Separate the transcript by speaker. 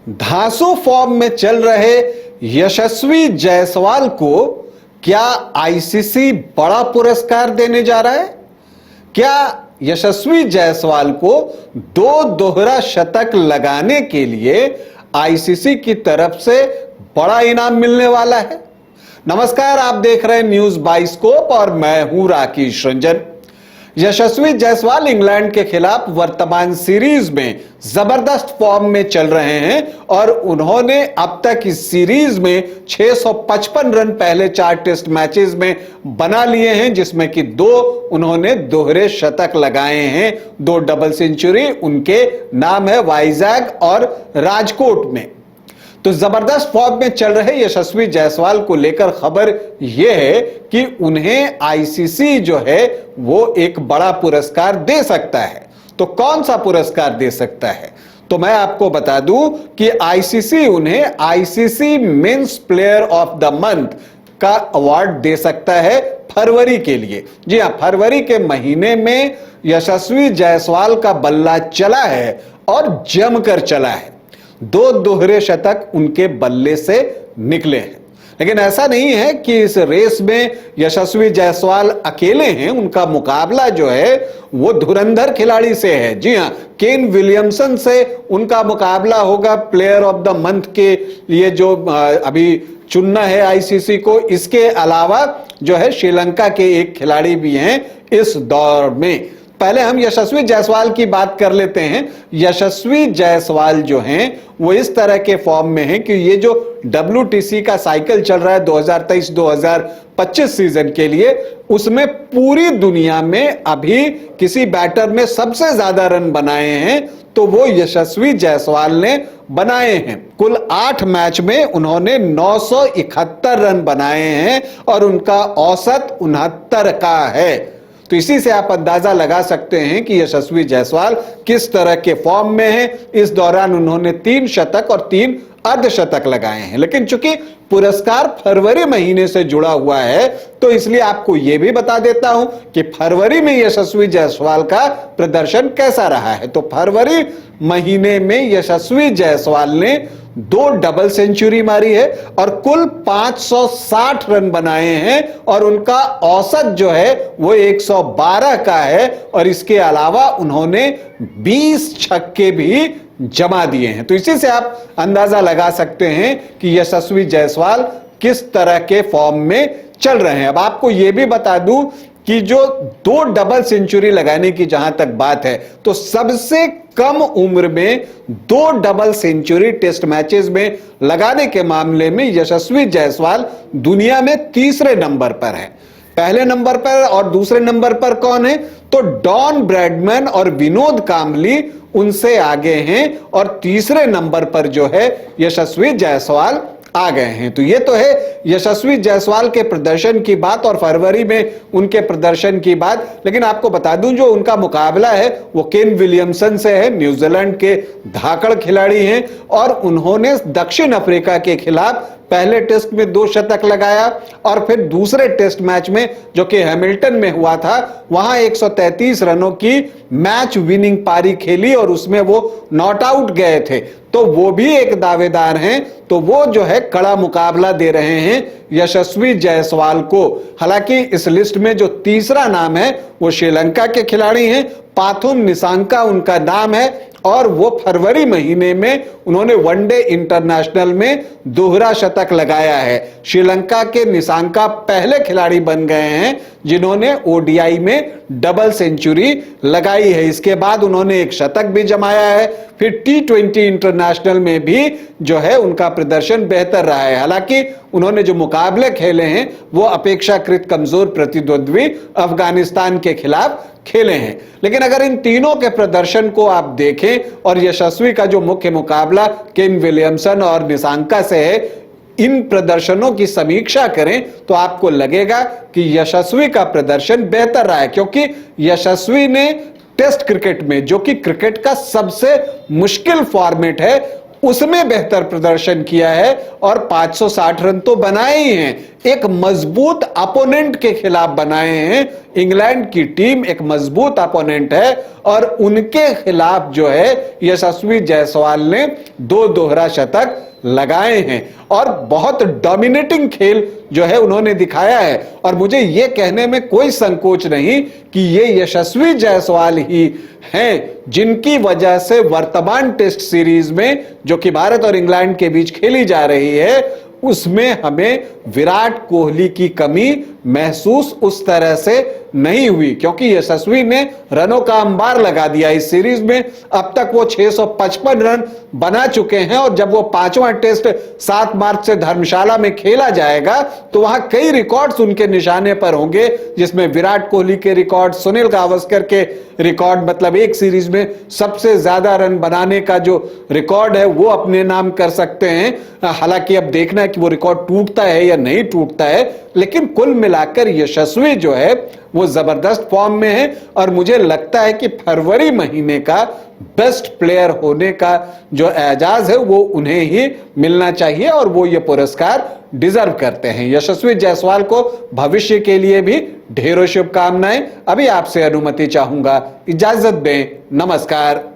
Speaker 1: धांसू form में चल रहे यशस्वी जायसवाल को क्या आईसीसी बड़ा पुरस्कार देने जा रहा है? क्या यशस्वी जायसवाल को दो दोहरा शतक लगाने के लिए आईसीसी की तरफ से बड़ा इनाम मिलने वाला है? नमस्कार, आप देख रहे हैं न्यूज बाइस्कोप और मैं हूं राकेश रंजन। यशस्वी जायसवाल इंग्लैंड के खिलाफ वर्तमान सीरीज में जबरदस्त फॉर्म में चल रहे हैं और उन्होंने अब तक इस सीरीज में 655 रन पहले 4 टेस्ट मैचेस में बना लिए हैं, जिसमें कि 2 उन्होंने दोहरे शतक लगाए हैं। 2 डबल सेंचुरी उनके नाम है वाइजैग और राजकोट में। तो जबरदस्त फॉर्म में चल रहे यशस्वी जायसवाल को लेकर खबर यह है कि उन्हें आईसीसी जो है वो एक बड़ा पुरस्कार दे सकता है। तो कौन सा पुरस्कार दे सकता है? तो मैं आपको बता दूं कि आईसीसी उन्हें ICC men's player of the month का अवार्ड दे सकता है फरवरी के लिए। जी हां, फरवरी के महीने में यशस्वी जायसवाल का बल्ला चला है और जमकर चला है। 2 दोहरे शतक उनके बल्ले से निकले हैं। लेकिन ऐसा नहीं है कि इस रेस में यशस्वी जायसवाल अकेले हैं। उनका मुकाबला जो है वो धुरंधर खिलाड़ी से है। जी हां, केन विलियमसन से उनका मुकाबला होगा प्लेयर ऑफ द मंथ के लिए, जो अभी चुनना है आईसीसी को। इसके अलावा जो है श्रीलंका के एक खिलाड़ी भी हैं इस दौर में। पहले हम यशस्वी जायसवाल की बात कर लेते हैं। यशस्वी जायसवाल जो हैं वो इस तरह के फॉर्म में हैं कि ये जो WTC का साइकिल चल रहा है 2023-2025 सीजन के लिए, उसमें पूरी दुनिया में अभी किसी बैटर ने सबसे ज्यादा रन बनाए हैं तो वो यशस्वी जायसवाल ने बनाए हैं। कुल 8 मैच में उन्होंने 971 रन बनाए हैं और उनका औसत 69 का है। तो इसी से आप अंदाजा लगा सकते हैं कि यशस्वी जायसवाल किस तरह के फॉर्म में हैं। इस दौरान उन्होंने 3 शतक और 3 अर्धशतक लगाए हैं। लेकिन चूंकि पुरस्कार फरवरी महीने से जुड़ा हुआ है तो इसलिए आपको यह भी बता देता हूं कि फरवरी में यशस्वी जायसवाल का प्रदर्शन कैसा रहा है। तो फरवरी महीने में यशस्वी जायसवाल ने 2 डबल सेंचुरी मारी है और कुल 560 रन बनाए हैं और उनका औसत जो है वो 112 का है। और इसके अलावा उन्होंने 20 छक्के भी जमा दिए हैं। तो इसी से आप अंदाजा लगा सकते हैं कि यशस्वी जायसवाल किस तरह के फॉर्म में चल रहे हैं। अब आपको यह भी बता दूं कि जो 2 डबल सेंचुरी लगाने की जहां तक बात है तो सबसे कम उम्र में 2 डबल सेंचुरी टेस्ट मैचेस में लगाने के मामले में यशस्वी जायसवाल दुनिया में 3रे नंबर पर है। पहले नंबर पर और दूसरे नंबर पर कौन है? तो डॉन ब्रैडमैन और विनोद कांबली उनसे आगे हैं और 3रे नंबर पर जो है यशस्वी जायसवाल आ गए हैं। तो ये तो है यशस्वी जायसवाल के प्रदर्शन की बात और फरवरी में उनके प्रदर्शन की बात। लेकिन आपको बता दूं जो उनका मुकाबला है वो केन विलियमसन से है। न्यूजीलैंड के धाकड़ खिलाड़ी हैं और उन्होंने दक्षिण अफ्रीका के खिलाफ पहले टेस्ट में 2 शतक लगाया और फिर दूसरे टेस्ट मैच में जो कि हैमिल्टन में हुआ था वहां 133 रनों की मैच विनिंग पारी खेली और उसमें वो नॉट आउट गए थे। तो वो भी एक दावेदार हैं। तो वो जो है कड़ा मुकाबला दे रहे हैं यशस्वी जायसवाल को। हालांकि इस लिस्ट में जो 3रा नाम है वो श्रीलंका के खिलाड़ी हैं, पाथुम निसांका उनका नाम है और वो फरवरी महीने में उन्होंने वनडे इंटरनेशनल में दोहरा शतक लगाया है। श्रीलंका के निसांका पहले खिलाड़ी बन गए हैं जिन्होंने ओडीआई में डबल सेंचुरी लगाई है। इसके बाद उन्होंने 1 शतक भी जमाया है। फिर T20 इंटरनेशनल में भी जो है उनका प्रदर्शन बेहतर रहा है। हालांकि उन्होंने जो मुकाबले खेले हैं वो अपेक्षाकृत कमजोर प्रतिद्वंद्वी अफगानिस्तान के खिलाफ खेले हैं। लेकिन अगर इन तीनों के प्रदर्शन को आप देखें और यशस्वी का जो मुख्य मुकाबला केन विलियमसन और निसांका से है, इन प्रदर्शनों की समीक्षा करें तो आपको लगेगा कि यशस्वी का प्रदर्शन बेहतर रहा है, क्योंकि यशस्वी ने टेस्ट क्रिकेट में, जो कि क्रिकेट का सबसे मुश्किल फॉर्मेट है, उसमें बेहतर प्रदर्शन किया है और 560 रन तो बनाए ही हैं। एक मजबूत अपोनेंट के खिलाफ बनाए हैं। इंग्लैंड की टीम एक मजबूत अपोनेंट है और उनके खिलाफ जो है यशस्वी जायसवाल ने 2 दोहरा शतक लगाए हैं और बहुत डोमिनेटिंग खेल जो है उन्होंने दिखाया है। और मुझे यह कहने में कोई संकोच नहीं कि ये यशस्वी जायसवाल ही हैं जिनकी वजह से वर्तमान टेस्ट सीरीज में जो कि भारत और इंग्लैंड के बीच खेली जा रही है उसमें हमें विराट कोहली की कमी महसूस उस तरह से नहीं हुई, क्योंकि यशस्वी ने रनों का अंबार लगा दिया इस सीरीज में। अब तक वो 655 रन बना चुके हैं और जब वो 5वां टेस्ट 7 मार्च से धर्मशाला में खेला जाएगा तो वहां कई रिकॉर्ड्स उनके निशाने पर होंगे, जिसमें विराट कोहली के रिकॉर्ड, सुनील गावस्कर के रिकॉर्ड, मतलब एक सीरीज में सबसे ज्यादा रन बनाने का जो रिकॉर्ड है वो अपने नाम कर सकते हैं। हालांकि अब देखना है कि वो रिकॉर्ड टूटता है या नहीं टूटता है, लेकिन कुल मिलाकर यशस्वी जो है वो जबरदस्त फॉर्म में है और मुझे लगता है कि फरवरी महीने का बेस्ट प्लेयर होने का जो एजाज है वो उन्हें ही मिलना चाहिए और वो ये पुरस्कार डिजर्व करते हैं। यशस्वी जायसवाल को भविष्य के लिए भी ढेरों शुभकामनाएं। अभी आपसे अनुमति चाहूंगा, इजाजत दें, नमस्कार।